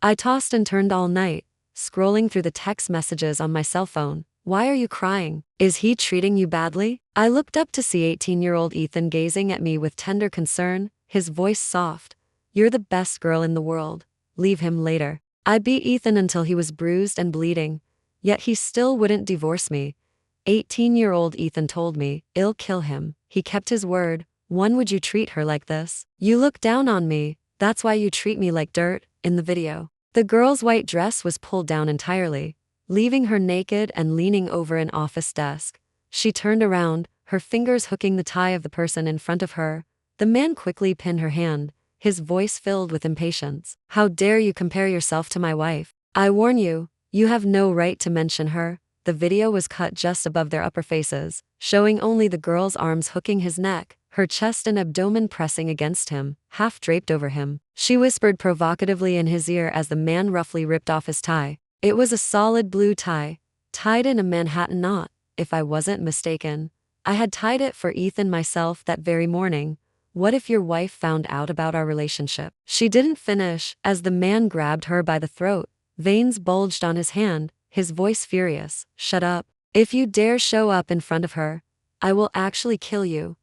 I tossed and turned all night, scrolling through the text messages on my cell phone. Why are you crying? Is he treating you badly? I looked up to see 18-year-old Ethan gazing at me with tender concern, his voice soft. You're the best girl in the world. Leave him later. I beat Ethan until he was bruised and bleeding, yet he still wouldn't divorce me. 18-year-old Ethan told me, I'll kill him. He kept his word. When would you treat her like this? You look down on me. That's why you treat me like dirt. In the video, the girl's white dress was pulled down entirely, leaving her naked and leaning over an office desk. She turned around, her fingers hooking the tie of the person in front of her. The man quickly pinned her hand, his voice filled with impatience. How dare you compare yourself to my wife? I warn you, you have no right to mention her. The video was cut just above their upper faces, showing only the girl's arms hooking his neck, her chest and abdomen pressing against him, half draped over him. She whispered provocatively in his ear as the man roughly ripped off his tie. It was a solid blue tie, tied in a Manhattan knot, if I wasn't mistaken. I had tied it for Ethan myself that very morning. What if your wife found out about our relationship? She didn't finish, as the man grabbed her by the throat. Veins bulged on his hand, his voice furious. Shut up. If you dare show up in front of her, I will actually kill you.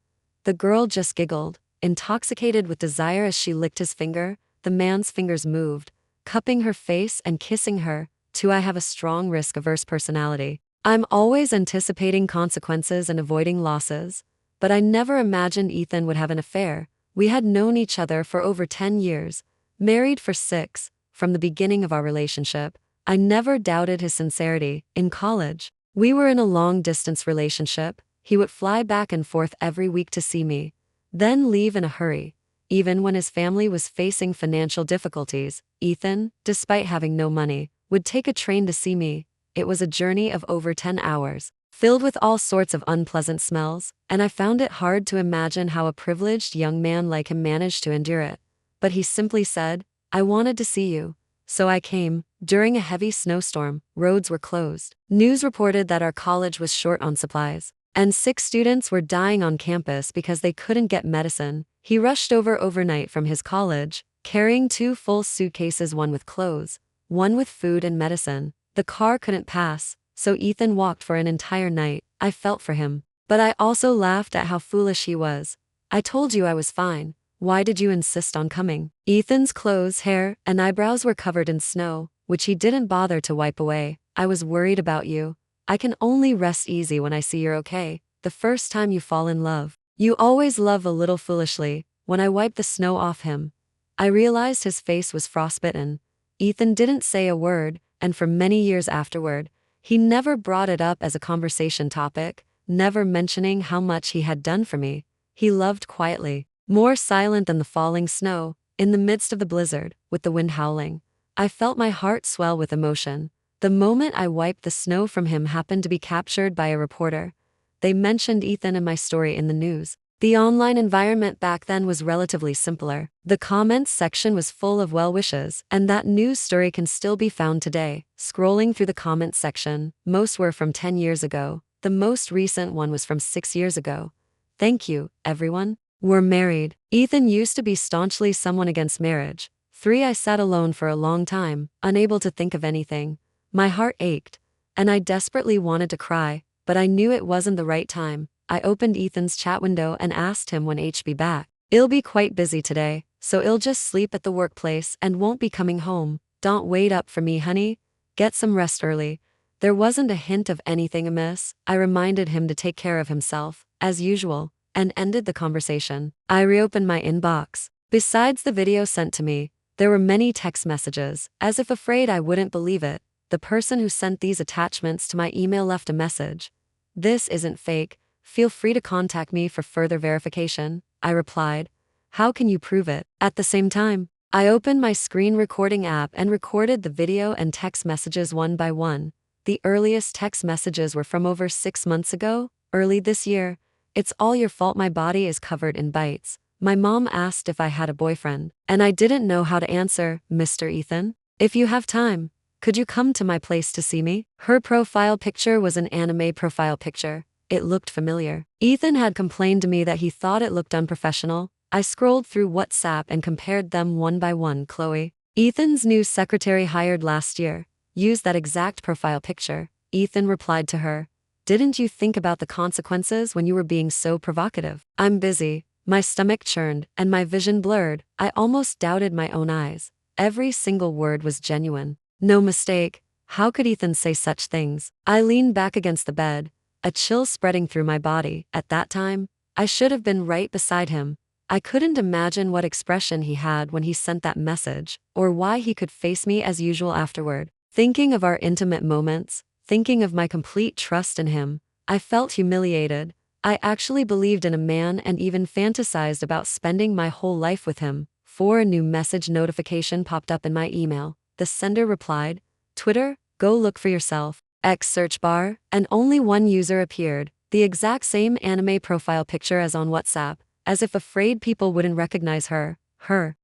The girl just giggled, intoxicated with desire as she licked his finger. The man's fingers moved, cupping her face and kissing her. I have a strong risk-averse personality. I'm always anticipating consequences and avoiding losses. But I never imagined Ethan would have an affair. We had known each other for over 10 years, married for 6. From the beginning of our relationship, I never doubted his sincerity. In college, we were in a long-distance relationship. He would fly back and forth every week to see me, then leave in a hurry. Even when his family was facing financial difficulties, Ethan, despite having no money, would take a train to see me. It was a journey of over 10 hours, filled with all sorts of unpleasant smells, and I found it hard to imagine how a privileged young man like him managed to endure it. But he simply said, I wanted to see you. So I came. During a heavy snowstorm, roads were closed. News reported that our college was short on supplies, and 6 students were dying on campus because they couldn't get medicine. He rushed over overnight from his college, carrying 2 full suitcases, one with clothes, one with food and medicine. The car couldn't pass, so Ethan walked for an entire night. I felt for him, but I also laughed at how foolish he was. I told you I was fine. Why did you insist on coming? Ethan's clothes, hair, and eyebrows were covered in snow, which he didn't bother to wipe away. I was worried about you. I can only rest easy when I see you're okay. The first time you fall in love, you always love a little foolishly. When I wiped the snow off him, I realized his face was frostbitten. Ethan didn't say a word, and for many years afterward, he never brought it up as a conversation topic, never mentioning how much he had done for me. He loved quietly, more silent than the falling snow. In the midst of the blizzard, with the wind howling, I felt my heart swell with emotion. The moment I wiped the snow from him happened to be captured by a reporter. They mentioned Ethan in my story in the news. The online environment back then was relatively simpler. The comments section was full of well wishes, and that news story can still be found today. Scrolling through the comments section, most were from 10 years ago. The most recent one was from 6 years ago. Thank you, everyone. We're married. Ethan used to be staunchly someone against marriage. 3. I sat alone for a long time, unable to think of anything. My heart ached, and I desperately wanted to cry, but I knew it wasn't the right time. I opened Ethan's chat window and asked him when he'd be back. I'll be quite busy today, so I'll just sleep at the workplace and won't be coming home. Don't wait up for me, honey. Get some rest early. There wasn't a hint of anything amiss. I reminded him to take care of himself, as usual, and ended the conversation. I reopened my inbox. Besides the video sent to me, there were many text messages, as if afraid I wouldn't believe it. The person who sent these attachments to my email left a message. This isn't fake. Feel free to contact me for further verification. I replied. How can you prove it? At the same time, I opened my screen recording app and recorded the video and text messages one by one. The earliest text messages were from over 6 months ago, early this year. It's all your fault, my body is covered in bites. My mom asked if I had a boyfriend, and I didn't know how to answer. Mr. Ethan, if you have time, could you come to my place to see me? Her profile picture was an anime profile picture. It looked familiar. Ethan had complained to me that he thought it looked unprofessional. I scrolled through WhatsApp and compared them one by one. Chloe, Ethan's new secretary hired last year used that exact profile picture. Ethan replied to her, "Didn't you think about the consequences when you were being so provocative?" I'm busy. My stomach churned and my vision blurred. I almost doubted my own eyes. Every single word was genuine. No mistake. How could Ethan say such things? I leaned back against the bed, a chill spreading through my body. At that time, I should have been right beside him. I couldn't imagine what expression he had when he sent that message, or why he could face me as usual afterward. Thinking of our intimate moments, thinking of my complete trust in him, I felt humiliated. I actually believed in a man and even fantasized about spending my whole life with him. A new message notification popped up in my email. The sender replied, "Twitter, go look for yourself." X search bar, and only one user appeared, the exact same anime profile picture as on WhatsApp, as if afraid people wouldn't recognize her.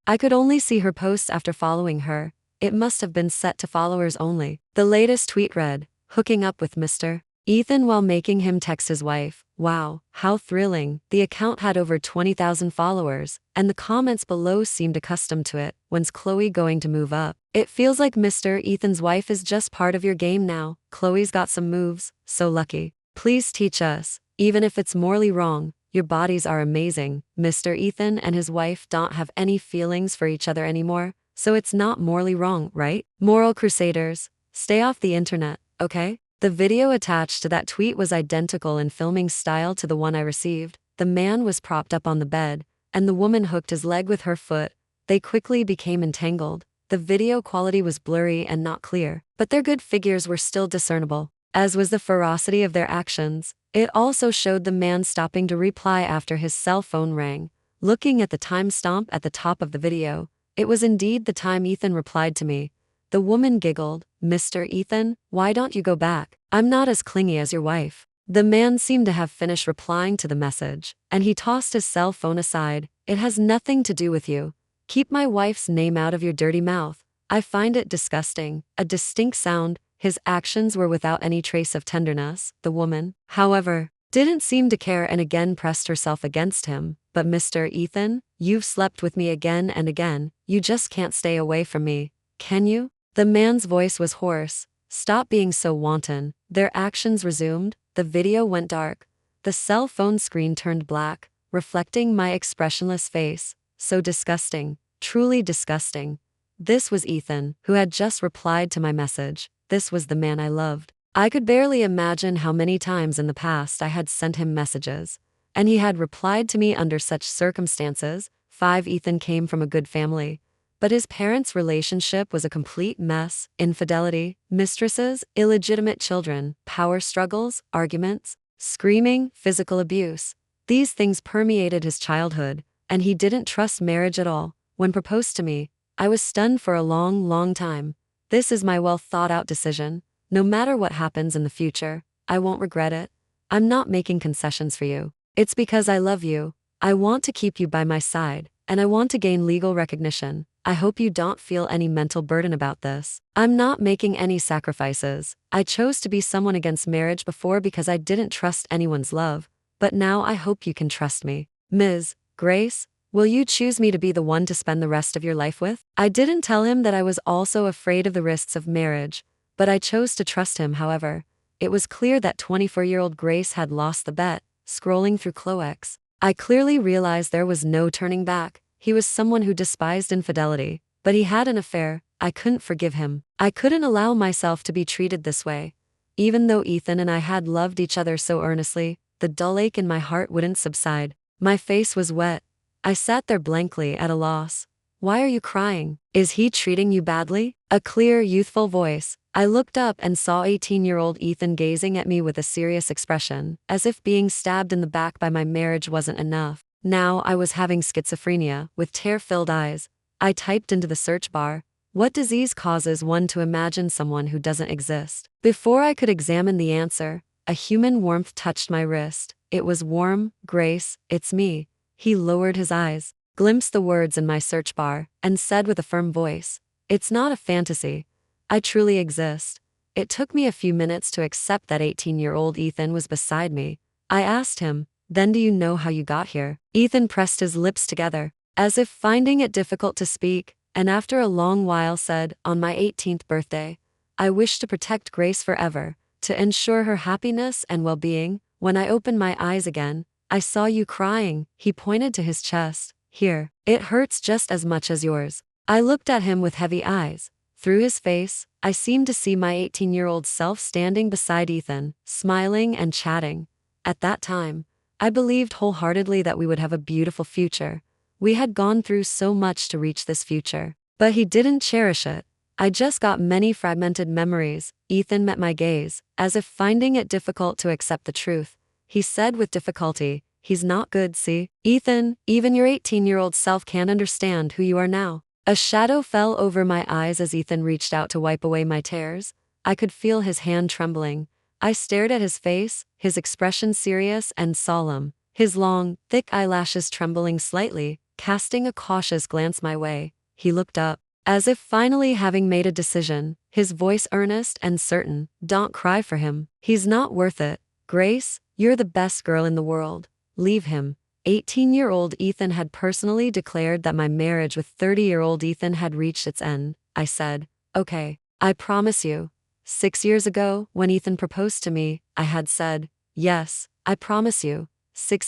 I could only see her posts after following her. It must have been set to followers only. The latest tweet read, "Hooking up with Mr. Ethan while making him text his wife." Wow, how thrilling. The account had over 20,000 followers, and the comments below seemed accustomed to it. "When's Chloe going to move up? It feels like Mr. Ethan's wife is just part of your game now. Chloe's got some moves, so lucky. Please teach us, even if it's morally wrong. Your bodies are amazing. Mr. Ethan and his wife don't have any feelings for each other anymore, so it's not morally wrong, right? Moral crusaders, stay off the internet, okay?" The video attached to that tweet was identical in filming style to the one I received. The man was propped up on the bed, and the woman hooked his leg with her foot. They quickly became entangled. The video quality was blurry and not clear, but their good figures were still discernible, as was the ferocity of their actions. It also showed the man stopping to reply after his cell phone rang. Looking at the timestamp at the top of the video, it was indeed the time Ethan replied to me. The woman giggled, "Mr. Ethan, why don't you go back? I'm not as clingy as your wife." The man seemed to have finished replying to the message, and he tossed his cell phone aside. "It has nothing to do with you. Keep my wife's name out of your dirty mouth. I find it disgusting." A distinct sound. His actions were without any trace of tenderness. The woman, however, didn't seem to care and again pressed herself against him. "But Mr. Ethan, you've slept with me again and again. You just can't stay away from me, can you?" The man's voice was hoarse. "Stop being so wanton." Their actions resumed. The video went dark. The cell phone screen turned black, reflecting my expressionless face. So disgusting. Truly disgusting. This was Ethan, who had just replied to my message. This was the man I loved. I could barely imagine how many times in the past I had sent him messages, and he had replied to me under such circumstances. Ethan came from a good family, but his parents' relationship was a complete mess. Infidelity, mistresses, illegitimate children, power struggles, arguments, screaming, physical abuse. These things permeated his childhood, and he didn't trust marriage at all. When proposed to me, I was stunned for a long time. This is my well-thought-out decision. No matter what happens in the future, I won't regret it. I'm not making concessions for you. It's because I love you. I want to keep you by my side, and I want to gain legal recognition. I hope you don't feel any mental burden about this. I'm not making any sacrifices. I chose to be someone against marriage before because I didn't trust anyone's love, but now I hope you can trust me. Ms. Grace, will you choose me to be the one to spend the rest of your life with?" I didn't tell him that I was also afraid of the risks of marriage, but I chose to trust him. However, it was clear that 24-year-old Grace had lost the bet. Scrolling through Chloex, I clearly realized there was no turning back. He was someone who despised infidelity, but he had an affair. I couldn't forgive him. I couldn't allow myself to be treated this way. Even though Ethan and I had loved each other so earnestly, the dull ache in my heart wouldn't subside. My face was wet. I sat there blankly at a loss. "Why are you crying? Is he treating you badly?" A clear, youthful voice. I looked up and saw 18-year-old Ethan gazing at me with a serious expression, as if being stabbed in the back by my marriage wasn't enough. Now I was having schizophrenia. With tear-filled eyes, I typed into the search bar, "What disease causes one to imagine someone who doesn't exist?" Before I could examine the answer, a human warmth touched my wrist. It was warm. "Grace, it's me." He lowered his eyes, glimpsed the words in my search bar, and said with a firm voice, "It's not a fantasy. I truly exist." It took me a few minutes to accept that 18-year-old Ethan was beside me. I asked him, "Then do you know how you got here?" Ethan pressed his lips together, as if finding it difficult to speak. and after a long while said, on my 18th birthday, I wish to protect Grace forever, to ensure her happiness and well-being. When I opened my eyes again, I saw you crying. He pointed to his chest. Here, it hurts just as much as yours. I looked at him with heavy eyes. Through his face, I seemed to see my 18-year-old self standing beside Ethan, smiling and chatting. At that time, I believed wholeheartedly that we would have a beautiful future. We had gone through so much to reach this future. But he didn't cherish it. I just got many fragmented memories. Ethan met my gaze, as if finding it difficult to accept the truth. He said with difficulty, he's not good, see? Ethan, even your 18-year-old self can't understand who you are now. A shadow fell over my eyes as Ethan reached out to wipe away my tears. I could feel his hand trembling. I stared at his face, his expression serious and solemn, his long, thick eyelashes trembling slightly, casting a cautious glance my way. He looked up, as if finally having made a decision, his voice earnest and certain. Don't cry for him. He's not worth it. Grace, you're the best girl in the world. Leave him. 18-year-old Ethan had personally declared that my marriage with 30-year-old Ethan had reached its end. I said, okay, I promise you. 6 years ago, when Ethan proposed to me, I had said, yes, I promise you.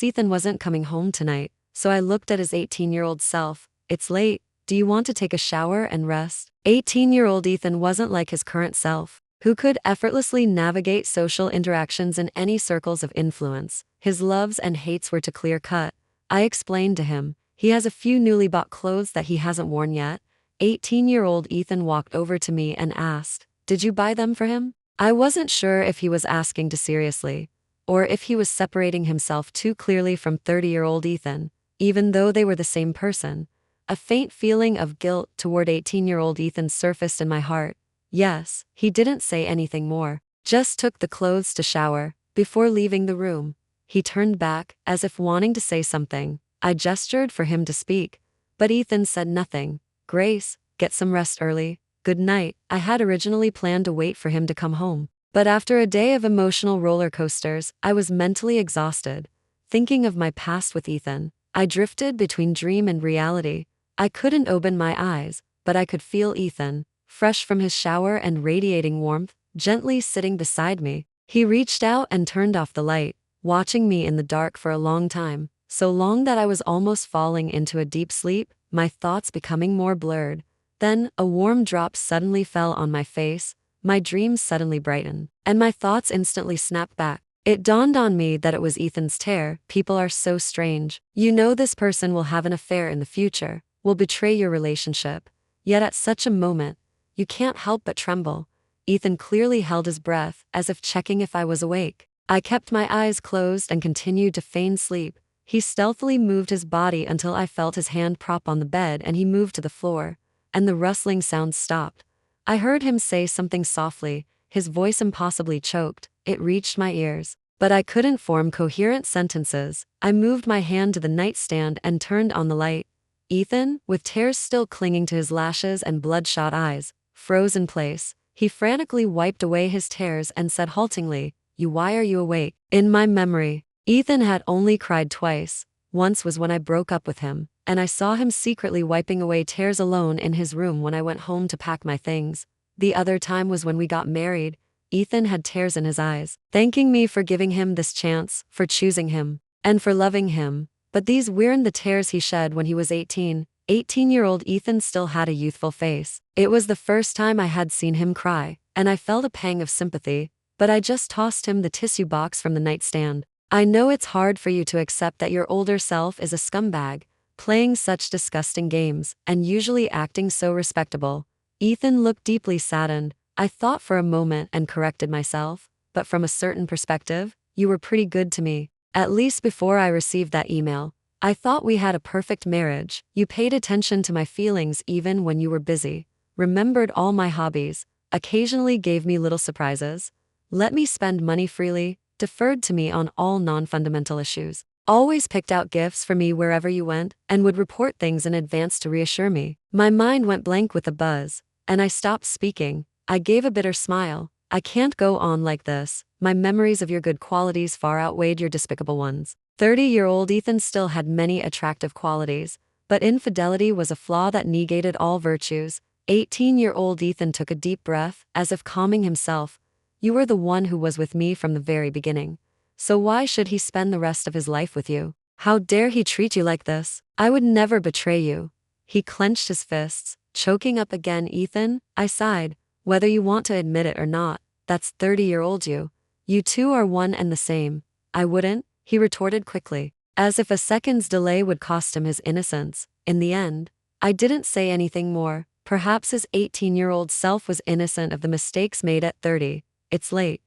Ethan wasn't coming home tonight, so I looked at his 18-year-old self. It's late. Do you want to take a shower and rest? 18-year-old Ethan wasn't like his current self, who could effortlessly navigate social interactions in any circles of influence. His loves and hates were too clear-cut. I explained to him, he has a few newly bought clothes that he hasn't worn yet. 18-year-old Ethan walked over to me and asked, did you buy them for him? I wasn't sure if he was asking too seriously, or if he was separating himself too clearly from 30-year-old Ethan, even though they were the same person. A faint feeling of guilt toward 18-year-old Ethan surfaced in my heart. Yes, he didn't say anything more, just took the clothes to shower. Before leaving the room, he turned back, as if wanting to say something. I gestured for him to speak, but Ethan said nothing. Grace, get some rest early. Good night. I had originally planned to wait for him to come home, but after a day of emotional roller coasters, I was mentally exhausted. Thinking of my past with Ethan, I drifted between dream and reality. I couldn't open my eyes, but I could feel Ethan, fresh from his shower and radiating warmth, gently sitting beside me. He reached out and turned off the light, watching me in the dark for a long time, so long that I was almost falling into a deep sleep, my thoughts becoming more blurred. Then, a warm drop suddenly fell on my face, my dreams suddenly brightened, and my thoughts instantly snapped back. It dawned on me that it was Ethan's tear. People are so strange. You know this person will have an affair in the future, will betray your relationship. Yet at such a moment, you can't help but tremble. Ethan clearly held his breath, as if checking if I was awake. I kept my eyes closed and continued to feign sleep. He stealthily moved his body until I felt his hand prop on the bed, and he moved to the floor, and the rustling sounds stopped. I heard him say something softly, his voice impossibly choked. It reached my ears, but I couldn't form coherent sentences. I moved my hand to the nightstand and turned on the light. Ethan, with tears still clinging to his lashes and bloodshot eyes, froze in place. He frantically wiped away his tears and said haltingly, why are you awake? In my memory, Ethan had only cried twice. Once was when I broke up with him, and I saw him secretly wiping away tears alone in his room when I went home to pack my things. The other time was when we got married. Ethan had tears in his eyes, thanking me for giving him this chance, for choosing him, and for loving him. But these weren't the tears he shed when he was 18. 18-year-old Ethan still had a youthful face. It was the first time I had seen him cry, and I felt a pang of sympathy, but I just tossed him the tissue box from the nightstand. I know it's hard for you to accept that your older self is a scumbag, playing such disgusting games, and usually acting so respectable. Ethan looked deeply saddened. I thought for a moment and corrected myself, but from a certain perspective, you were pretty good to me. At least before I received that email, I thought we had a perfect marriage. You paid attention to my feelings even when you were busy, remembered all my hobbies, occasionally gave me little surprises, let me spend money freely, deferred to me on all non-fundamental issues, always picked out gifts for me wherever you went, and would report things in advance to reassure me. My mind went blank with a buzz, and I stopped speaking. I gave a bitter smile. I can't go on like this. My memories of your good qualities far outweighed your despicable ones. 30-year-old Ethan still had many attractive qualities, But infidelity was a flaw that negated all virtues. 18-year-old Ethan took a deep breath, as if calming himself. You were the one who was with me from the very beginning. So why should he spend the rest of his life with you? How dare he treat you like this? I would never betray you. He clenched his fists, choking up again. Ethan, I sighed. Whether you want to admit it or not, that's 30-year-old you. You two are one and the same. I wouldn't, he retorted quickly, as if a second's delay would cost him his innocence. In the end, I didn't say anything more. Perhaps his 18-year-old self was innocent of the mistakes made at 30. It's late.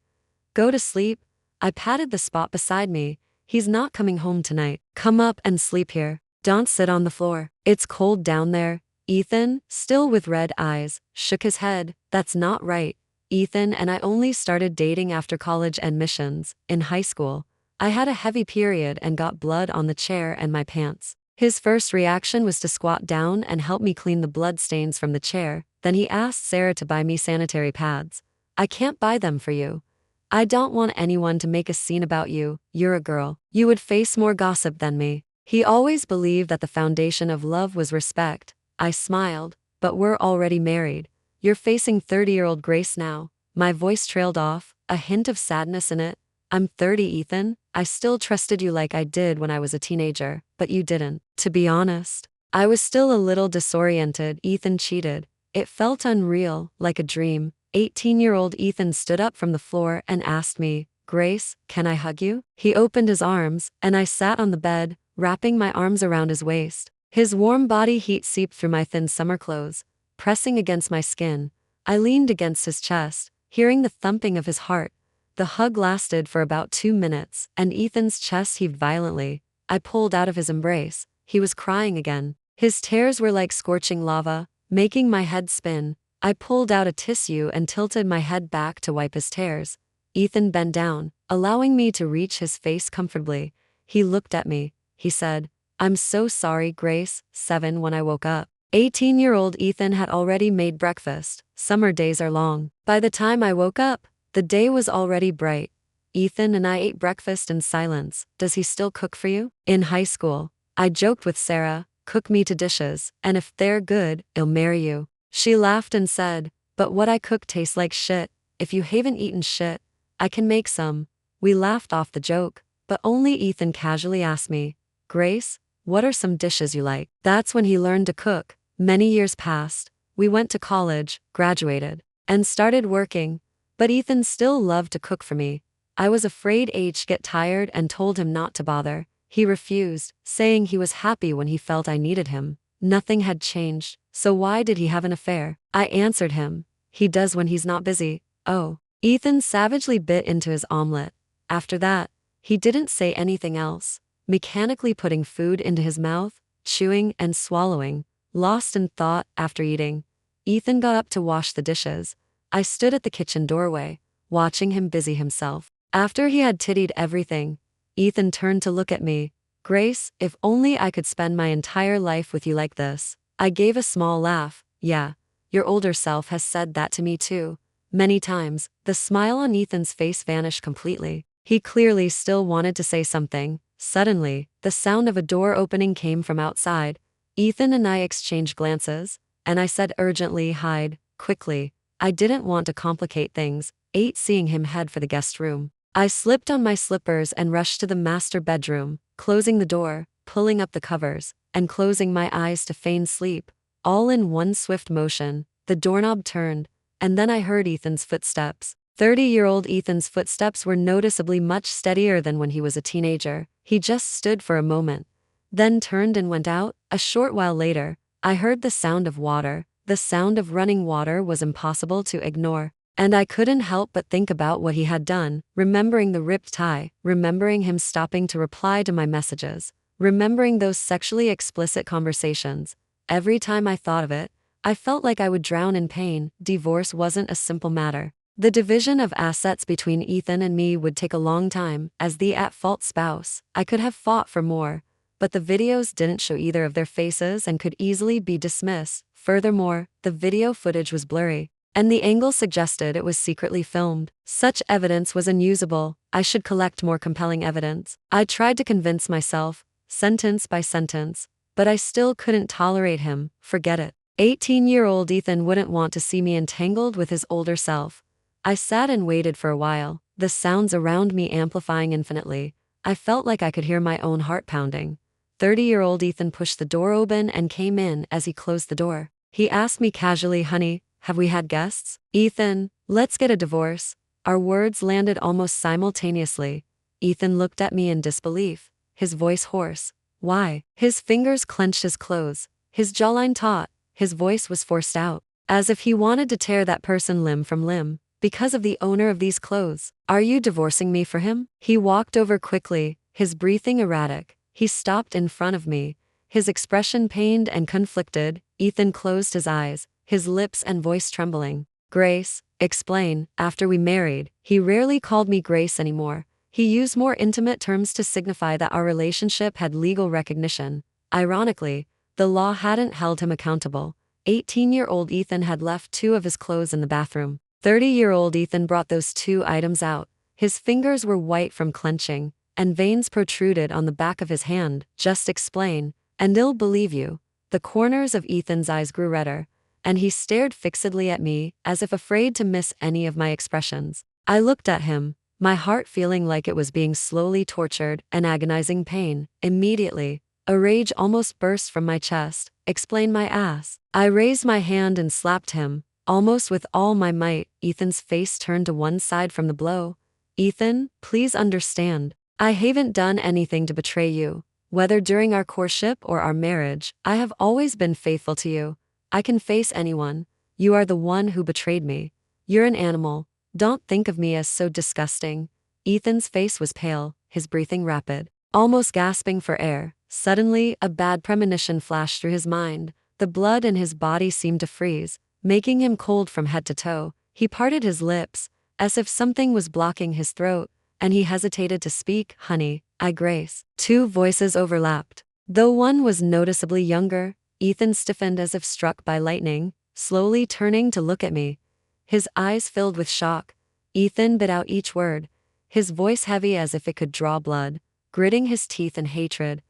Go to sleep. I patted the spot beside me. He's not coming home tonight. Come up and sleep here. Don't sit on the floor. It's cold down there. Ethan, still with red eyes, shook his head. That's not right. Ethan and I only started dating after college admissions. In high school, I had a heavy period and got blood on the chair and my pants. His first reaction was to squat down and help me clean the blood stains from the chair. Then he asked Sarah to buy me sanitary pads. I can't buy them for you. I don't want anyone to make a scene about you. You're a girl. You would face more gossip than me. He always believed that the foundation of love was respect. I smiled. But we're already married. You're facing 30-year-old Grace now. My voice trailed off, a hint of sadness in it. I'm 30, Ethan. I still trusted you like I did when I was a teenager, but you didn't. To be honest, I was still a little disoriented. Ethan cheated. It felt unreal, like a dream. 18-year-old Ethan stood up from the floor and asked me, Grace, can I hug you? He opened his arms, and I sat on the bed, wrapping my arms around his waist. His warm body heat seeped through my thin summer clothes, pressing against my skin. I leaned against his chest, hearing the thumping of his heart. The hug lasted for about 2 minutes, and Ethan's chest heaved violently. I pulled out of his embrace. He was crying again. His tears were like scorching lava, making my head spin. I pulled out a tissue and tilted my head back to wipe his tears. Ethan bent down, allowing me to reach his face comfortably. He looked at me. He said, I'm so sorry, Grace. 7 When I woke up, 18-year-old Ethan had already made breakfast. Summer days are long. By the time I woke up, the day was already bright. Ethan and I ate breakfast in silence. Does he still cook for you? In high school, I joked with Sarah, cook me to dishes, and if they're good, I'll marry you. She laughed and said, but what I cook tastes like shit. If you haven't eaten shit, I can make some. We laughed off the joke, but only Ethan casually asked me, Grace, what are some dishes you like? That's when he learned to cook. Many years passed. We went to college, graduated, and started working. But Ethan still loved to cook for me. I was afraid I'd get tired and told him not to bother. He refused, saying he was happy when he felt I needed him. Nothing had changed, so why did he have an affair? I answered him. He does when he's not busy. Oh. Ethan savagely bit into his omelet. After that, he didn't say anything else, mechanically putting food into his mouth, chewing and swallowing, lost in thought after eating. Ethan got up to wash the dishes. I stood at the kitchen doorway, watching him busy himself. After he had tittied everything, Ethan turned to look at me. Grace, if only I could spend my entire life with you like this. I gave a small laugh. Yeah, your older self has said that to me too. Many times. The smile on Ethan's face vanished completely. He clearly still wanted to say something. Suddenly, the sound of a door opening came from outside. Ethan and I exchanged glances, and I said urgently, hide, quickly. I didn't want to complicate things. Seeing him head for the guest room. I slipped on my slippers and rushed to the master bedroom, closing the door, pulling up the covers, and closing my eyes to feign sleep. All in one swift motion, the doorknob turned, and then I heard Ethan's footsteps. 30-year-old Ethan's footsteps were noticeably much steadier than when he was a teenager. He just stood for a moment, then turned and went out. A short while later, I heard the sound of water. The sound of running water was impossible to ignore, and I couldn't help but think about what he had done, remembering the ripped tie, remembering him stopping to reply to my messages, remembering those sexually explicit conversations. Every time I thought of it, I felt like I would drown in pain. Divorce wasn't a simple matter. The division of assets between Ethan and me would take a long time. As the at-fault spouse, I could have fought for more, but the videos didn't show either of their faces and could easily be dismissed. Furthermore, the video footage was blurry, and the angle suggested it was secretly filmed. Such evidence was unusable. I should collect more compelling evidence. I tried to convince myself, sentence by sentence. but I still couldn't tolerate him. Forget it. 18-year-old Ethan wouldn't want to see me entangled with his older self. I sat and waited for a while, the sounds around me amplifying infinitely. I felt like I could hear my own heart pounding. 30-year-old Ethan pushed the door open and came in. As he closed the door, he asked me casually, "Honey, have we had guests?" "Ethan, let's get a divorce." Our words landed almost simultaneously. Ethan looked at me in disbelief, his voice hoarse. "Why?" His fingers clenched his clothes, his jawline taut, his voice was forced out, as if he wanted to tear that person limb from limb. "Because of the owner of these clothes. Are you divorcing me for him?" He walked over quickly, his breathing erratic. He stopped in front of me, his expression pained and conflicted. Ethan closed his eyes, his lips and voice trembling. "Grace, explain. After we married, he rarely called me Grace anymore. He used more intimate terms to signify that our relationship had legal recognition. Ironically, the law hadn't held him accountable. 18-year-old Ethan had left 2 of his clothes in the bathroom. 30-year-old Ethan brought those 2 items out. His fingers were white from clenching, and veins protruded on the back of his hand. "Just explain, and they'll believe you." The corners of Ethan's eyes grew redder, and he stared fixedly at me, as if afraid to miss any of my expressions. I looked at him, my heart feeling like it was being slowly tortured, an agonizing pain. Immediately, a rage almost burst from my chest. "Explain my ass." I raised my hand and slapped him, almost with all my might. Ethan's face turned to one side from the blow. "Ethan, please understand. I haven't done anything to betray you. Whether during our courtship or our marriage, I have always been faithful to you. I can face anyone. You are the one who betrayed me. You're an animal. Don't think of me as so disgusting." Ethan's face was pale, his breathing rapid, almost gasping for air. Suddenly, a bad premonition flashed through his mind. The blood in his body seemed to freeze, making him cold from head to toe. He parted his lips, as if something was blocking his throat, and he hesitated to speak. "Honey, Grace." 2 voices overlapped. Though one was noticeably younger, Ethan stiffened as if struck by lightning, slowly turning to look at me. His eyes filled with shock. Ethan bit out each word, his voice heavy as if it could draw blood, gritting his teeth in hatred.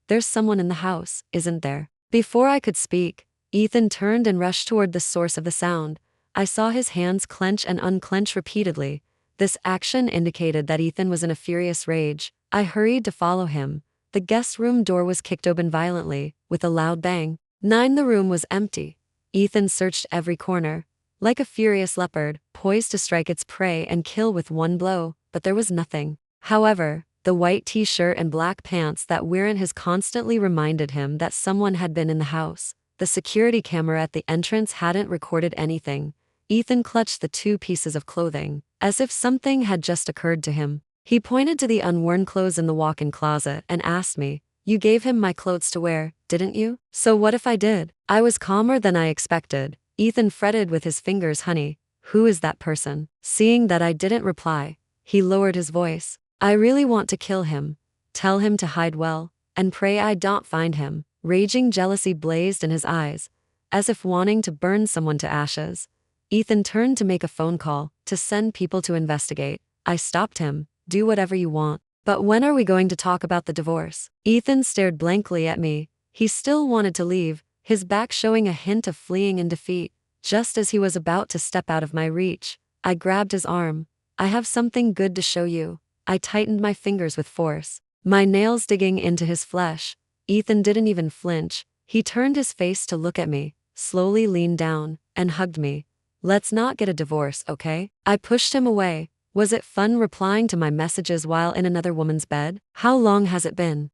"There's someone in the house, isn't there?" Before I could speak, Ethan turned and rushed toward the source of the sound. I saw his hands clench and unclench repeatedly. This action indicated that Ethan was in a furious rage. I hurried to follow him. The guest room door was kicked open violently, with a loud bang. The room was empty. Ethan searched every corner, like a furious leopard, poised to strike its prey and kill with one blow, but there was nothing. However, the white t-shirt and black pants that wearing his constantly reminded him that someone had been in the house. The security camera at the entrance hadn't recorded anything. Ethan clutched the 2 pieces of clothing, as if something had just occurred to him. He pointed to the unworn clothes in the walk-in closet and asked me, "You gave him my clothes to wear, didn't you?" "So what if I did?" I was calmer than I expected. Ethan fretted with his fingers. "Honey, who is that person?" Seeing that I didn't reply, he lowered his voice. "I really want to kill him. Tell him to hide well, and pray I don't find him." Raging jealousy blazed in his eyes, as if wanting to burn someone to ashes. Ethan turned to make a phone call, to send people to investigate. I stopped him. "Do whatever you want. But when are we going to talk about the divorce?" Ethan stared blankly at me. He still wanted to leave, his back showing a hint of fleeing in defeat. Just as he was about to step out of my reach, I grabbed his arm. "I have something good to show you." I tightened my fingers with force, my nails digging into his flesh. Ethan didn't even flinch. He turned his face to look at me, slowly leaned down, and hugged me. "Let's not get a divorce, okay?" I pushed him away. Was it fun replying to my messages while in another woman's bed? "How long has it been?"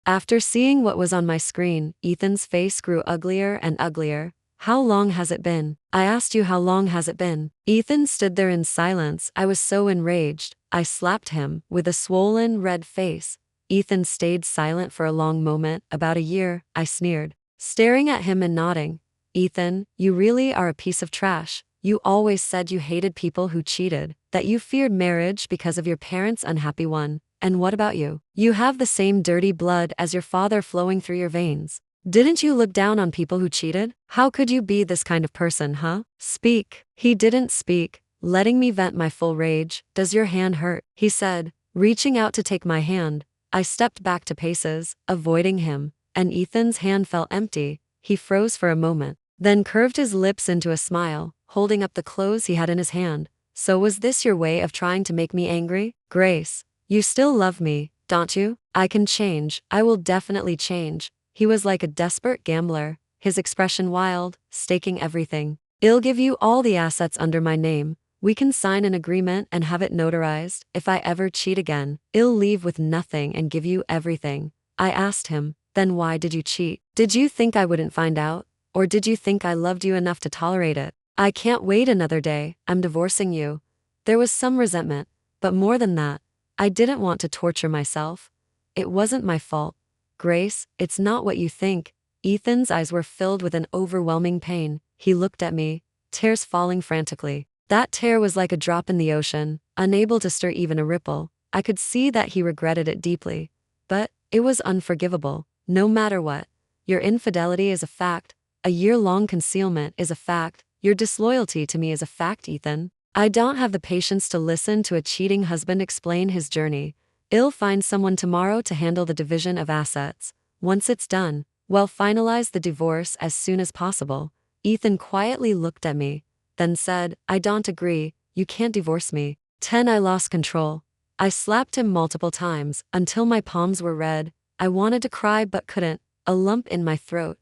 After seeing what was on my screen, Ethan's face grew uglier and uglier. "How long has it been?" "I asked you how long has it been." Ethan stood there in silence. I was so enraged, I slapped him, with a swollen, red face. Ethan stayed silent for a long moment. "About a year," I sneered, staring at him and nodding. "Ethan, you really are a piece of trash. You always said you hated people who cheated, that you feared marriage because of your parents' unhappy one. And what about you? You have the same dirty blood as your father flowing through your veins. Didn't you look down on people who cheated? How could you be this kind of person, huh? Speak." He didn't speak, letting me vent my full rage. "Does your hand hurt?" he said, reaching out to take my hand. I stepped back 2 paces, avoiding him. and Ethan's hand felt empty. He froze for a moment, then curved his lips into a smile, holding up the clothes he had in his hand. So was this your way of trying to make me angry? Grace, you still love me, don't you? I can change. I will definitely change. He was like a desperate gambler, his expression wild, staking everything. I'll give you all the assets under my name. We can sign an agreement and have it notarized. If I ever cheat again, I'll leave with nothing and give you everything. I asked him, then why did you cheat? Did you think I wouldn't find out? Or did you think I loved you enough to tolerate it? I can't wait another day. I'm divorcing you. There was some resentment, but more than that, I didn't want to torture myself. It wasn't my fault. Grace, it's not what you think. Ethan's eyes were filled with an overwhelming pain. He looked at me, tears falling frantically. That tear was like a drop in the ocean, unable to stir even a ripple. I could see that he regretted it deeply. But it was unforgivable, no matter what. Your infidelity is a fact. A year-long concealment is a fact. Your disloyalty to me is a fact, Ethan. I don't have the patience to listen to a cheating husband explain his journey. I'll find someone tomorrow to handle the division of assets. Once it's done, we'll finalize the divorce as soon as possible. Ethan quietly looked at me, then said, I don't agree, you can't divorce me. I lost control. I slapped him multiple times, until my palms were red. I wanted to cry but couldn't, a lump in my throat.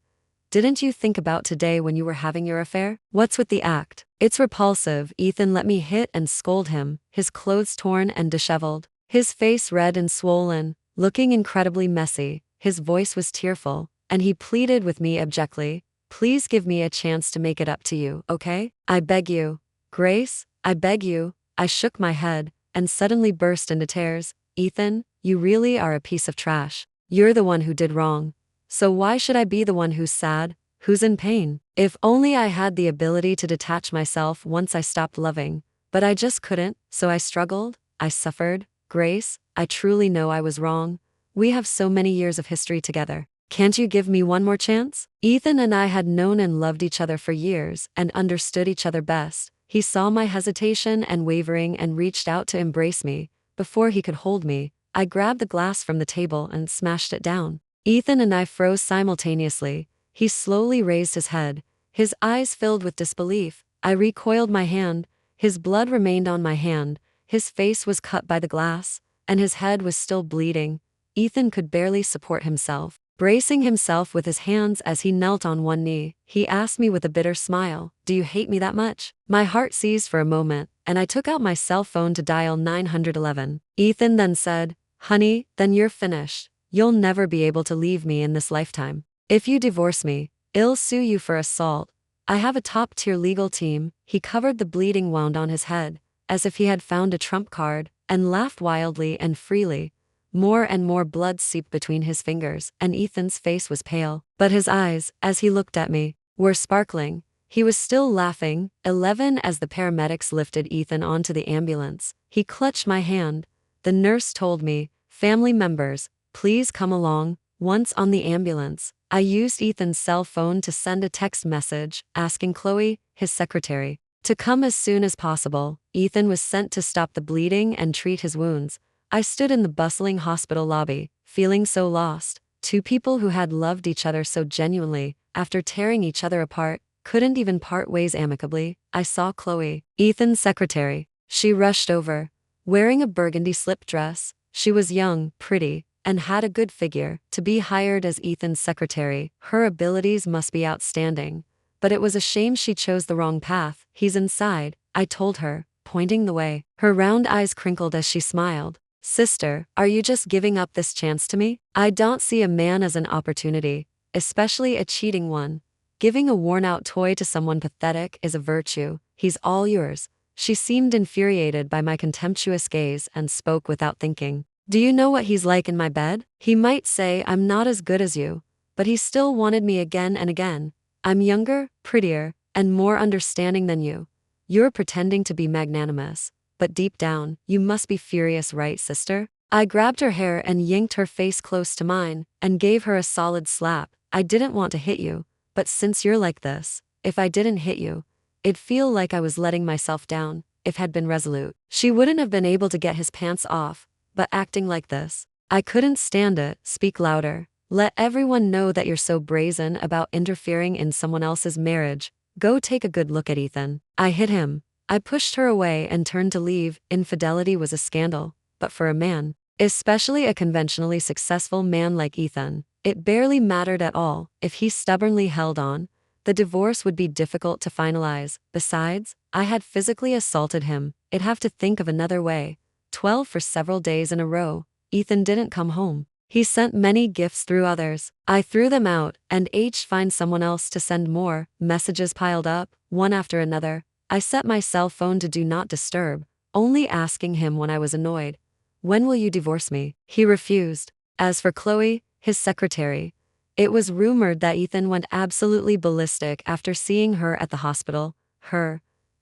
Didn't you think about today when you were having your affair? What's with the act? It's repulsive. Ethan let me hit and scold him, his clothes torn and disheveled, his face red and swollen, looking incredibly messy. His voice was tearful, and he pleaded with me abjectly, please give me a chance to make it up to you, okay? I beg you. Grace, I beg you. I shook my head, and suddenly burst into tears. Ethan, you really are a piece of trash. You're the one who did wrong. So why should I be the one who's sad, who's in pain? If only I had the ability to detach myself once I stopped loving. But I just couldn't, so I struggled, I suffered. Grace, I truly know I was wrong. We have so many years of history together. Can't you give me one more chance? Ethan and I had known and loved each other for years and understood each other best. He saw my hesitation and wavering and reached out to embrace me. Before he could hold me, I grabbed the glass from the table and smashed it down. Ethan and I froze simultaneously. He slowly raised his head, his eyes filled with disbelief. I recoiled my hand. His blood remained on my hand. His face was cut by the glass, and his head was still bleeding. Ethan could barely support himself. Bracing himself with his hands as he knelt on one knee, he asked me with a bitter smile, do you hate me that much? My heart seized for a moment, and I took out my cell phone to dial 911. Ethan then said, honey, then you're finished. You'll never be able to leave me in this lifetime. If you divorce me, I'll sue you for assault. I have a top-tier legal team. He covered the bleeding wound on his head, as if he had found a trump card, and laughed wildly and freely. More and more blood seeped between his fingers, and Ethan's face was pale. But his eyes, as he looked at me, were sparkling. He was still laughing. 11 As the paramedics lifted Ethan onto the ambulance, he clutched my hand. The nurse told me, family members, please come along. Once on the ambulance, I used Ethan's cell phone to send a text message, asking Chloe, his secretary, to come as soon as possible. Ethan was sent to stop the bleeding and treat his wounds. I stood in the bustling hospital lobby, feeling so lost. Two people who had loved each other so genuinely, after tearing each other apart, couldn't even part ways amicably. I saw Chloe, Ethan's secretary. She rushed over, wearing a burgundy slip dress. She was young, pretty, and had a good figure. To be hired as Ethan's secretary, her abilities must be outstanding. But it was a shame she chose the wrong path. He's inside, I told her, pointing the way. Her round eyes crinkled as she smiled. Sister, are you just giving up this chance to me? I don't see a man as an opportunity, especially a cheating one. Giving a worn-out toy to someone pathetic is a virtue. He's all yours. She seemed infuriated by my contemptuous gaze and spoke without thinking. Do you know what he's like in my bed? He might say I'm not as good as you, but he still wanted me again and again. I'm younger, prettier, and more understanding than you. You're pretending to be magnanimous, but deep down, you must be furious, right, sister? I grabbed her hair and yanked her face close to mine, and gave her a solid slap. I didn't want to hit you, but since you're like this, if I didn't hit you, it'd feel like I was letting myself down. If had been resolute, she wouldn't have been able to get his pants off, but acting like this, I couldn't stand it. Speak louder. Let everyone know that you're so brazen about interfering in someone else's marriage. Go take a good look at Ethan. I hit him. I pushed her away and turned to leave. Infidelity was a scandal, but for a man, especially a conventionally successful man like Ethan, it barely mattered at all. If he stubbornly held on, the divorce would be difficult to finalize. Besides, I had physically assaulted him. I'd have to think of another way. 12 for several days in a row. Ethan didn't come home. He sent many gifts through others. I threw them out and find someone else to send more. Messages piled up, one after another. I set my cell phone to do not disturb, only asking him when I was annoyed. When will you divorce me? He refused. As for Chloe, his secretary, it was rumored that Ethan went absolutely ballistic after seeing her at the hospital.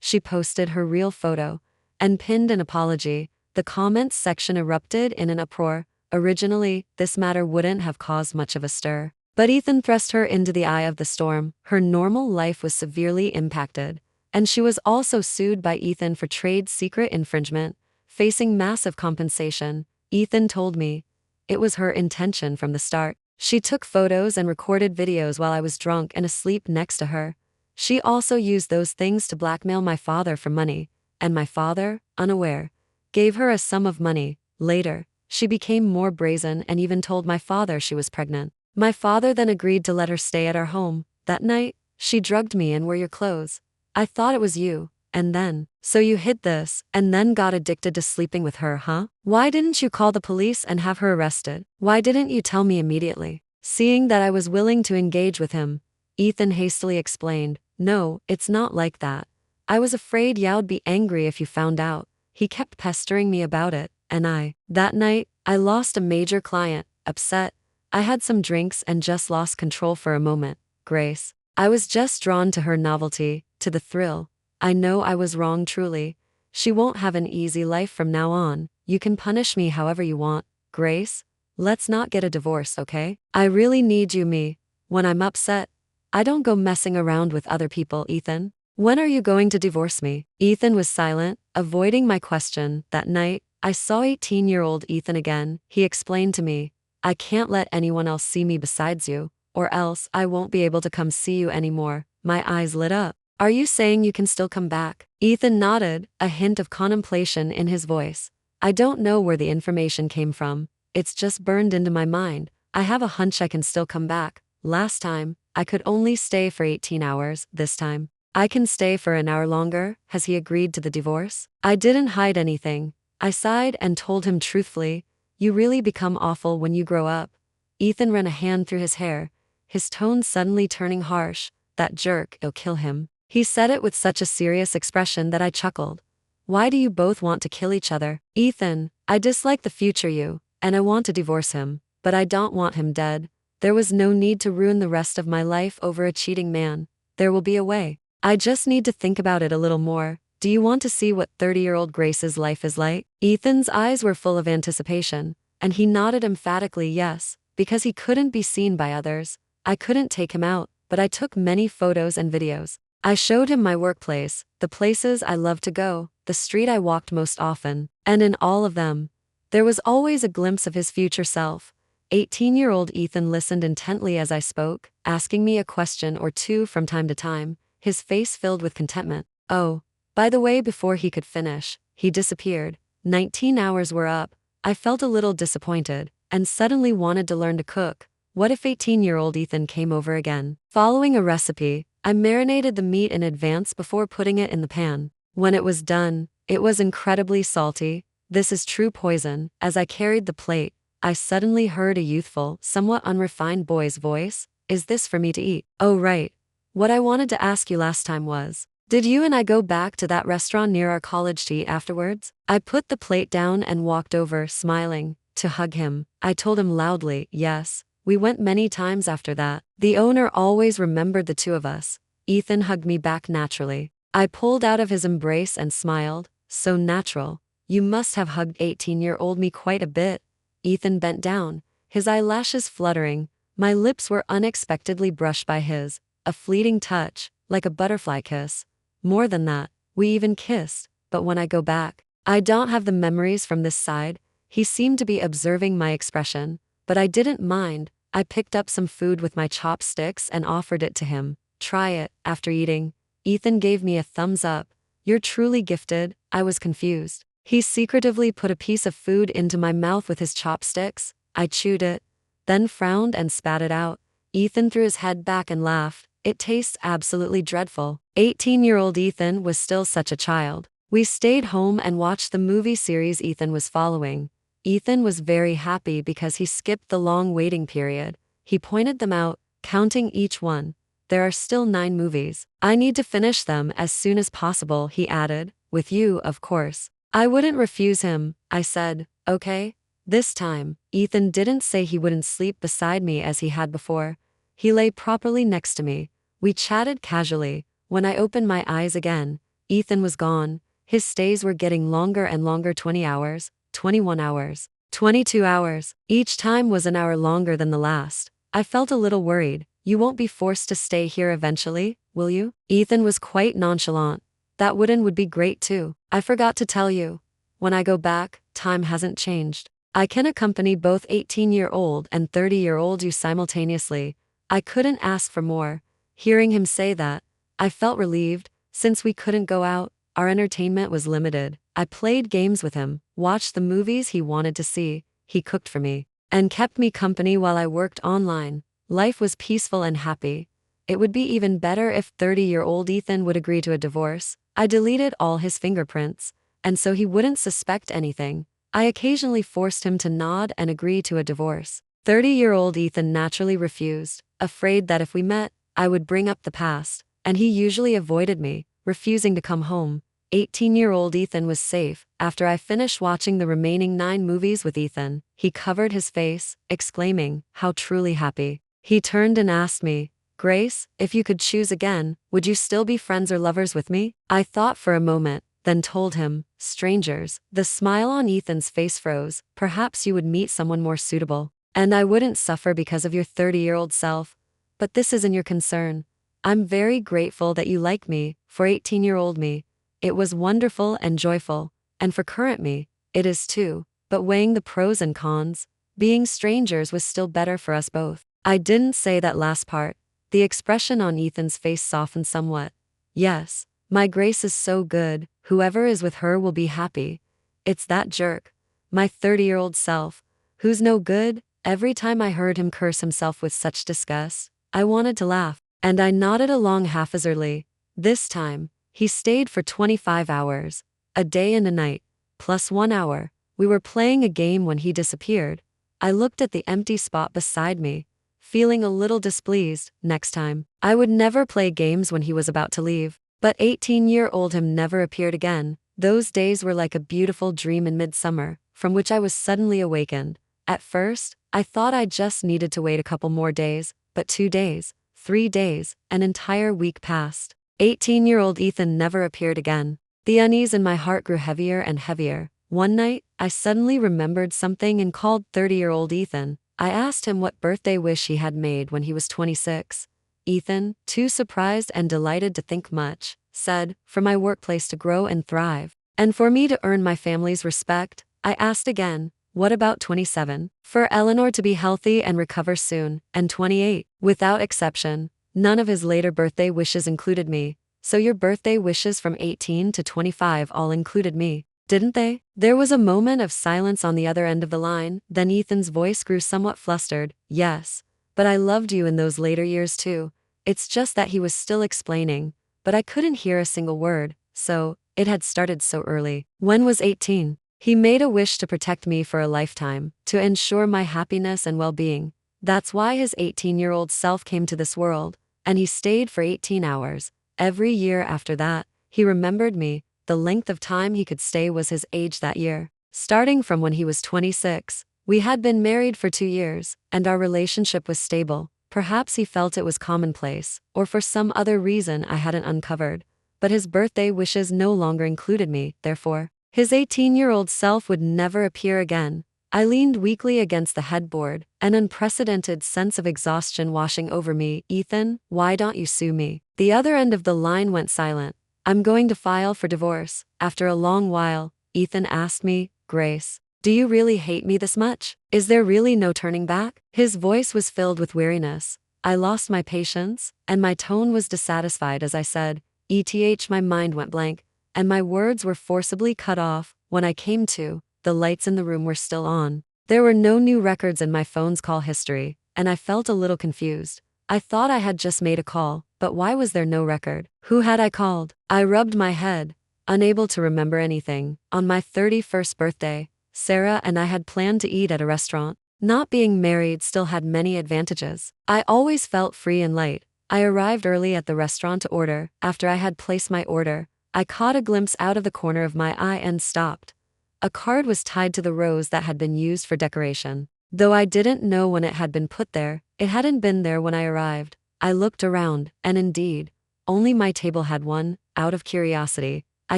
She posted her real photo and pinned an apology. The comments section erupted in an uproar. Originally, this matter wouldn't have caused much of a stir. But Ethan thrust her into the eye of the storm. Her normal life was severely impacted. And she was also sued by Ethan for trade secret infringement, facing massive compensation. Ethan told me it was her intention from the start. She took photos and recorded videos while I was drunk and asleep next to her. She also used those things to blackmail my father for money, and my father, unaware, gave her a sum of money. Later, she became more brazen and even told my father she was pregnant. My father then agreed to let her stay at our home. That night, she drugged me and wore your clothes. I thought it was you, and then, so you hid this, and then got addicted to sleeping with her, huh? Why didn't you call the police and have her arrested? Why didn't you tell me immediately? Seeing that I was willing to engage with him, Ethan hastily explained, no, it's not like that. I was afraid you'd be angry if you found out. He kept pestering me about it, and that night, I lost a major client, upset. I had some drinks and just lost control for a moment. Grace. I was just drawn to her novelty, to the thrill. I know I was wrong truly. She won't have an easy life from now on. You can punish me however you want. Grace, let's not get a divorce, okay? I really need you me. When I'm upset, I don't go messing around with other people, Ethan. When are you going to divorce me? Ethan was silent, avoiding my question. That night, I saw 18-year-old Ethan again. He explained to me, I can't let anyone else see me besides you, or else I won't be able to come see you anymore. My eyes lit up. Are you saying you can still come back? Ethan nodded, a hint of contemplation in his voice. I don't know where the information came from. It's just burned into my mind. I have a hunch I can still come back. Last time, I could only stay for 18 hours. This time, I can stay for an hour longer. Has he agreed to the divorce? I didn't hide anything. I sighed and told him truthfully, you really become awful when you grow up. Ethan ran a hand through his hair, his tone suddenly turning harsh. That jerk, it'll kill him. He said it with such a serious expression that I chuckled. Why do you both want to kill each other? Ethan, I dislike the future you, and I want to divorce him, but I don't want him dead. There was no need to ruin the rest of my life over a cheating man. There will be a way. I just need to think about it a little more. Do you want to see what 30-year-old Grace's life is like? Ethan's eyes were full of anticipation, and he nodded emphatically yes, because he couldn't be seen by others. I couldn't take him out, but I took many photos and videos. I showed him my workplace, the places I loved to go, the street I walked most often, and in all of them, there was always a glimpse of his future self. 18-year-old Ethan listened intently as I spoke, asking me a question or two from time to time, his face filled with contentment. Oh, by the way, before he could finish, he disappeared. 19 hours were up. I felt a little disappointed, and suddenly wanted to learn to cook. What if 18-year-old Ethan came over again? Following a recipe, I marinated the meat in advance before putting it in the pan. When it was done, it was incredibly salty. This is true poison. As I carried the plate, I suddenly heard a youthful, somewhat unrefined boy's voice. Is this for me to eat? Oh right. What I wanted to ask you last time was, did you and I go back to that restaurant near our college to eat afterwards? I put the plate down and walked over, smiling, to hug him. I told him loudly, yes, we went many times after that. The owner always remembered the two of us. Ethan hugged me back naturally. I pulled out of his embrace and smiled, so natural. You must have hugged 18-year-old me quite a bit. Ethan bent down, his eyelashes fluttering. My lips were unexpectedly brushed by his, a fleeting touch, like a butterfly kiss. More than that, we even kissed, but when I go back, I don't have the memories from this side. He seemed to be observing my expression, but I didn't mind. I picked up some food with my chopsticks and offered it to him. Try it. After eating, Ethan gave me a thumbs up. You're truly gifted. I was confused. He secretively put a piece of food into my mouth with his chopsticks. I chewed it, then frowned and spat it out. Ethan threw his head back and laughed. It tastes absolutely dreadful. 18-year-old Ethan was still such a child. We stayed home and watched the movie series Ethan was following. Ethan was very happy because he skipped the long waiting period. He pointed them out, counting each one. There are still 9 movies. I need to finish them as soon as possible, he added. With you, of course. I wouldn't refuse him, I said. Okay. This time, Ethan didn't say he wouldn't sleep beside me as he had before. He lay properly next to me. We chatted casually. When I opened my eyes again, Ethan was gone. His stays were getting longer and longer. 20 hours, 21 hours, 22 hours. Each time was an hour longer than the last. I felt a little worried. You won't be forced to stay here eventually, will you? Ethan was quite nonchalant. That would be great too. I forgot to tell you. When I go back, time hasn't changed. I can accompany both 18-year-old and 30-year-old you simultaneously. I couldn't ask for more. Hearing him say that, I felt relieved. Since we couldn't go out, our entertainment was limited. I played games with him, watched the movies he wanted to see, he cooked for me, and kept me company while I worked online. Life was peaceful and happy. It would be even better if 30-year-old Ethan would agree to a divorce. I deleted all his fingerprints, and so he wouldn't suspect anything. I occasionally forced him to nod and agree to a divorce. 30-year-old Ethan naturally refused, afraid that if we met, I would bring up the past, and he usually avoided me, refusing to come home. 18-year-old Ethan was safe. After I finished watching the remaining 9 movies with Ethan, he covered his face, exclaiming, how truly happy. He turned and asked me, Grace, if you could choose again, would you still be friends or lovers with me? I thought for a moment, then told him, strangers. The smile on Ethan's face froze. Perhaps you would meet someone more suitable, and I wouldn't suffer because of your 30-year-old self. But this isn't your concern. I'm very grateful that you like me. For 18-year-old me, it was wonderful and joyful, and for current me, it is too. But weighing the pros and cons, being strangers was still better for us both. I didn't say that last part. The expression on Ethan's face softened somewhat. Yes, my Grace is so good, whoever is with her will be happy. It's that jerk, my 30-year-old self, who's no good. Every time I heard him curse himself with such disgust, I wanted to laugh, and I nodded along haphazardly. This time, he stayed for 25 hours, a day and a night, plus 1 hour. We were playing a game when he disappeared. I looked at the empty spot beside me, feeling a little displeased. Next time, I would never play games when he was about to leave. But 18-year-old him never appeared again. Those days were like a beautiful dream in midsummer, from which I was suddenly awakened. At first, I thought I just needed to wait a couple more days, but 2 days, 3 days, an entire week passed. 18-year-old Ethan never appeared again. The unease in my heart grew heavier and heavier. One night, I suddenly remembered something and called 30-year-old Ethan. I asked him what birthday wish he had made when he was 26. Ethan, too surprised and delighted to think much, said, for my workplace to grow and thrive, and for me to earn my family's respect. I asked again, what about 27? For Eleanor to be healthy and recover soon, and 28. Without exception, none of his later birthday wishes included me. So your birthday wishes from 18 to 25 all included me, didn't they? There was a moment of silence on the other end of the line, then Ethan's voice grew somewhat flustered. Yes, but I loved you in those later years too. It's just that he was still explaining, but I couldn't hear a single word, so, it had started so early. When was 18? He made a wish to protect me for a lifetime, to ensure my happiness and well-being. That's why his 18-year-old self came to this world, and he stayed for 18 hours. Every year after that, he remembered me. The length of time he could stay was his age that year. Starting from when he was 26, we had been married for 2 years, and our relationship was stable. Perhaps he felt it was commonplace, or for some other reason I hadn't uncovered. But his birthday wishes no longer included me, therefore, his 18-year-old self would never appear again. I leaned weakly against the headboard, an unprecedented sense of exhaustion washing over me. Ethan, why don't you sue me? The other end of the line went silent. I'm going to file for divorce. After a long while, Ethan asked me, Grace, Do you really hate me this much? Is there really no turning back? His voice was filled with weariness. I lost my patience, and my tone was dissatisfied as I said, ETH. My mind went blank, and my words were forcibly cut off. When I came to, the lights in the room were still on. There were no new records in my phone's call history, and I felt a little confused. I thought I had just made a call, but why was there no record? Who had I called? I rubbed my head, unable to remember anything. On my 31st birthday, Sarah and I had planned to eat at a restaurant. Not being married still had many advantages. I always felt free and light. I arrived early at the restaurant to order. After I had placed my order, I caught a glimpse out of the corner of my eye and stopped. A card was tied to the rose that had been used for decoration. Though I didn't know when it had been put there, it hadn't been there when I arrived. I looked around, and indeed, only my table had one. Out of curiosity, I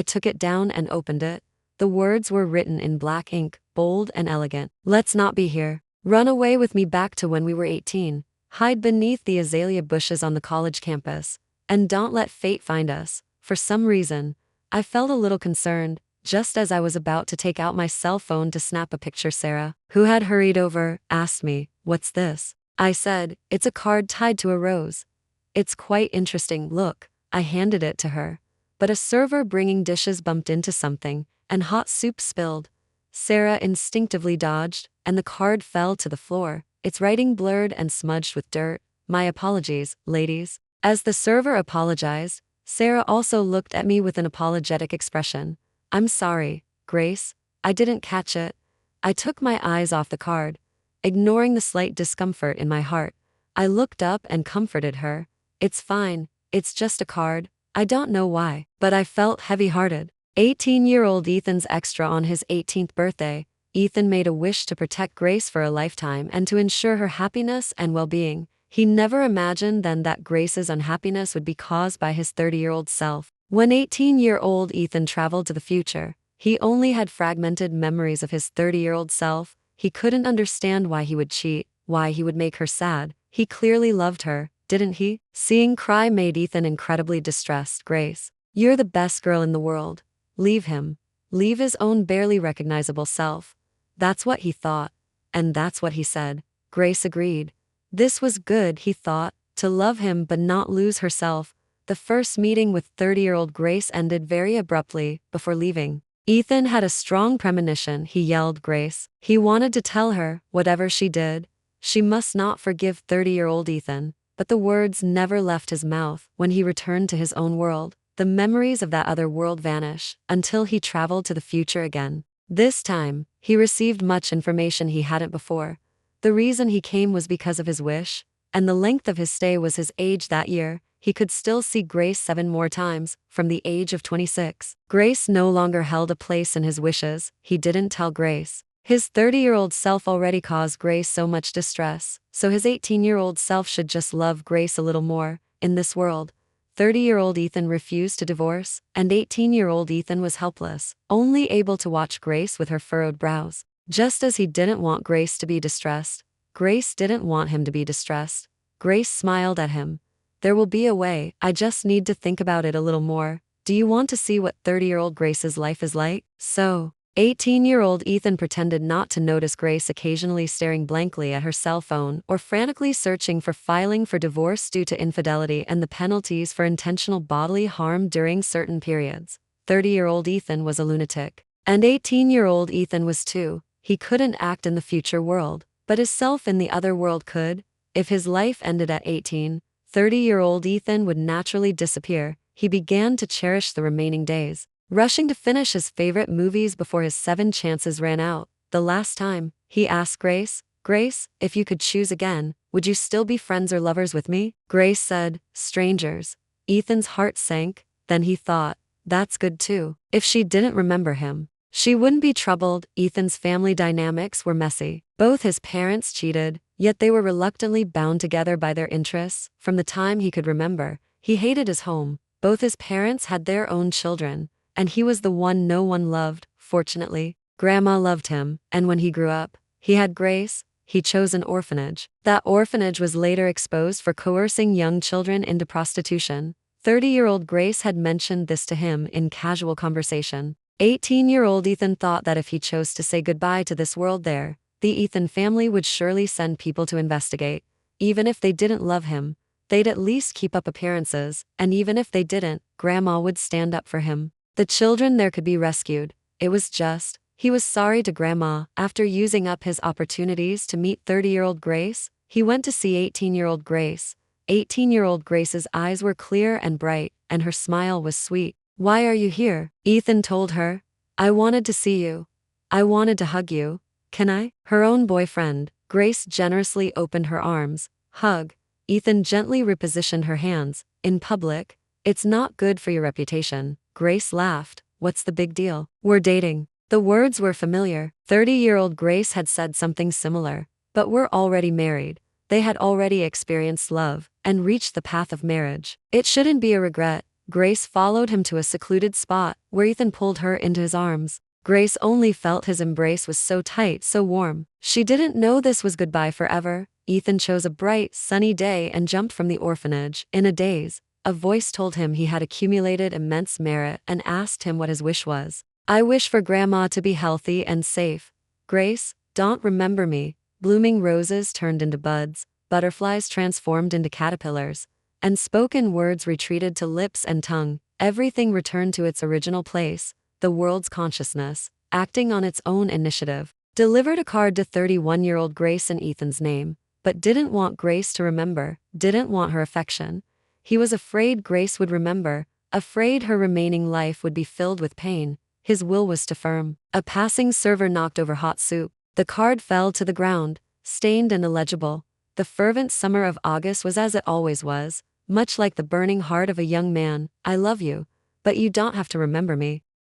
took it down and opened it. The words were written in black ink, bold and elegant. Let's not be here. Run away with me back to when we were 18. Hide beneath the azalea bushes on the college campus. And don't let fate find us. For some reason, I felt a little concerned. Just as I was about to take out my cell phone to snap a picture, Sarah, who had hurried over, asked me, "What's this?" I said, "It's a card tied to a rose. It's quite interesting, look." I handed it to her. But a server bringing dishes bumped into something, and hot soup spilled. Sarah instinctively dodged, and the card fell to the floor, its writing blurred and smudged with dirt. "My apologies, ladies." As the server apologized, Sarah also looked at me with an apologetic expression. "I'm sorry, Grace, I didn't catch it." I took my eyes off the card, ignoring the slight discomfort in my heart. I looked up and comforted her. "It's fine, it's just a card. I don't know why, but I felt heavy-hearted." 18-year-old Ethan's extra on his 18th birthday. Ethan made a wish to protect Grace for a lifetime and to ensure her happiness and well-being. He never imagined then that Grace's unhappiness would be caused by his 30-year-old self. When 18-year-old Ethan traveled to the future, he only had fragmented memories of his 30-year-old self. He couldn't understand why he would cheat, why he would make her sad. He clearly loved her, didn't he? Seeing cry made Ethan incredibly distressed. "Grace, you're the best girl in the world. Leave him. Leave his own barely recognizable self." That's what he thought, and that's what he said. Grace agreed. This was good, he thought, to love him but not lose herself. The first meeting with 30-year-old Grace ended very abruptly. Before leaving, Ethan had a strong premonition. He yelled Grace. He wanted to tell her, whatever she did, she must not forgive 30-year-old Ethan. But the words never left his mouth. When he returned to his own world, the memories of that other world vanished, until he traveled to the future again. This time, he received much information he hadn't before. The reason he came was because of his wish, and the length of his stay was his age that year. He could still see Grace 7 more times, from the age of 26. Grace no longer held a place in his wishes. He didn't tell Grace. His 30-year-old self already caused Grace so much distress, so his 18-year-old self should just love Grace a little more. In this world, 30-year-old Ethan refused to divorce, and 18-year-old Ethan was helpless, only able to watch Grace with her furrowed brows. Just as he didn't want Grace to be distressed, Grace didn't want him to be distressed. Grace smiled at him. "There will be a way, I just need to think about it a little more. Do you want to see what 30-year-old Grace's life is like?" So, 18-year-old Ethan pretended not to notice Grace occasionally staring blankly at her cell phone or frantically searching for filing for divorce due to infidelity and the penalties for intentional bodily harm during certain periods. 30-year-old Ethan was a lunatic. And 18-year-old Ethan was too. He couldn't act in the future world, but his self in the other world could. If his life ended at 18, 30-year-old Ethan would naturally disappear. He began to cherish the remaining days, rushing to finish his favorite movies before his 7 chances ran out. The last time, he asked Grace, "Grace, if you could choose again, would you still be friends or lovers with me?" Grace said, "Strangers." Ethan's heart sank. Then he thought, that's good too. If she didn't remember him, she wouldn't be troubled. Ethan's family dynamics were messy. Both his parents cheated, yet they were reluctantly bound together by their interests. From the time he could remember, he hated his home. Both his parents had their own children, and he was the one no one loved. Fortunately, Grandma loved him, and when he grew up, he had Grace. He chose an orphanage. That orphanage was later exposed for coercing young children into prostitution. 30-year-old Grace had mentioned this to him in casual conversation. 18-year-old Ethan thought that if he chose to say goodbye to this world there, the Ethan family would surely send people to investigate. Even if they didn't love him, they'd at least keep up appearances, and even if they didn't, Grandma would stand up for him. The children there could be rescued. It was just, he was sorry to Grandma. After using up his opportunities to meet 30-year-old Grace, he went to see 18-year-old Grace. 18-year-old Grace's eyes were clear and bright, and her smile was sweet. "Why are you here?" Ethan told her. "I wanted to see you. I wanted to hug you. Can I?" Her own boyfriend, Grace generously opened her arms. "Hug." Ethan gently repositioned her hands. "In public? It's not good for your reputation." Grace laughed. "What's the big deal? We're dating." The words were familiar. 30-year-old Grace had said something similar. But we're already married. They had already experienced love and reached the path of marriage. It shouldn't be a regret. Grace followed him to a secluded spot where Ethan pulled her into his arms. Grace only felt his embrace was so tight, so warm. She didn't know this was goodbye forever. Ethan chose a bright, sunny day and jumped from the orphanage. In a daze, a voice told him he had accumulated immense merit and asked him what his wish was. "I wish for Grandma to be healthy and safe." "Grace, don't remember me." Blooming roses turned into buds, butterflies transformed into caterpillars, and spoken words retreated to lips and tongue. Everything returned to its original place. The world's consciousness, acting on its own initiative, delivered a card to 31-year-old Grace in Ethan's name, but didn't want Grace to remember, didn't want her affection. He was afraid Grace would remember, afraid her remaining life would be filled with pain. His will was too firm. A passing server knocked over hot soup. The card fell to the ground, stained and illegible. The fervent summer of August was as it always was, much like the burning heart of a young man. "I love you, but you don't have to remember me."